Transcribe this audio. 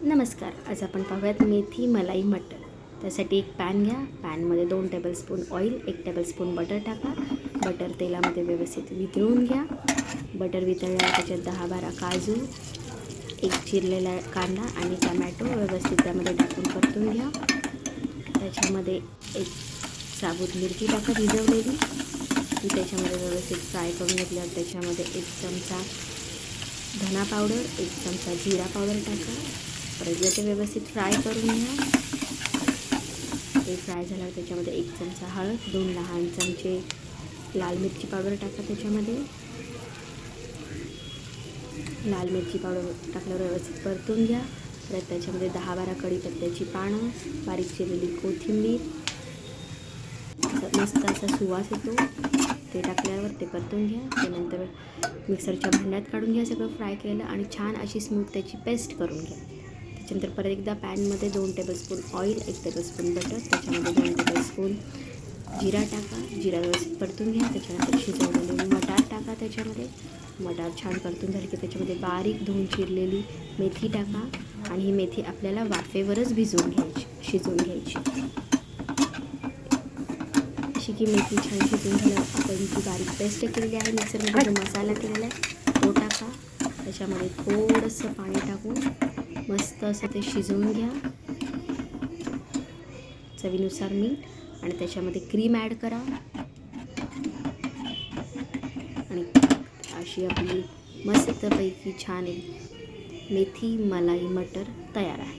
नमस्कार. आज आपण पाहूयात मेथी मलाई मटर. त्यासाठी एक पॅन घ्या. पॅनमध्ये 2 टेबलस्पून ऑइल, 1 टेबलस्पून बटर टाका. बटर तेलामध्ये व्यवस्थित वितळून घ्या. बटर वितळल्यावर त्याच्यात 10-12 काजू, एक चिरलेला कांदा आणि टमॅटो व्यवस्थित त्यामध्ये टाकून परतून घ्या. त्याच्यामध्ये एक साबूत मिरची टाका भिजवलेली. ती त्याच्यामध्ये व्यवस्थित फ्राय करून घेतल्यावर त्याच्यामध्ये 1 चमचा धना पावडर, 1 चमचा जिरा पावडर टाका. परत ते व्यवस्थित फ्राय करून घ्या. ते फ्राय झाल्यावर त्याच्यामध्ये 1 चमचा हळद, 2 लहान चमचे लाल मिरची पावडर टाका. त्याच्यामध्ये लाल मिरची पावडर टाकल्यावर व्यवस्थित परतून घ्या. परत त्याच्यामध्ये 10-12 कढीपत्त्याची पानं, बारीक चिरलेली कोथिंबीर, मस्त असा सुवास येतो ते टाकल्यावर ते परतून घ्या. त्यानंतर मिक्सरच्या भांड्यात काढून घ्या सगळं फ्राय केलेलं आणि छान अशी स्मूथ त्याची पेस्ट करून घ्या. त्याच्यानंतर परत एकदा पॅनमध्ये 2 टेबलस्पून ऑइल, 1 टेबलस्पून बटर, त्याच्यामध्ये 2 टेबलस्पून जिरा टाका. जिरा व्यवस्थित परतून घ्या. त्याच्यानंतर शिजवलेले मटार टाका. त्याच्यामध्ये मटार छान परतून झाले की त्याच्यामध्ये बारीक धुवून चिरलेली मेथी टाका आणि ही मेथी आपल्याला वाफेवरच शिजवून घ्यायची. अशी की मेथी छान शिजून झाल्यावर आपण जी बारीक पेस्ट केलेली आहे मिक्सरमध्ये जो मसाला केलेला आहे तो टाका. त्याच्यामध्ये थोडंसं पाणी टाकून मस्त असं ते शिजवून घ्या. चवीनुसार मीठ आणि त्याच्यामध्ये क्रीम ॲड करा आणि अशी आपली मस्तपैकी छान मेथी मलाई मटर तयार आहे.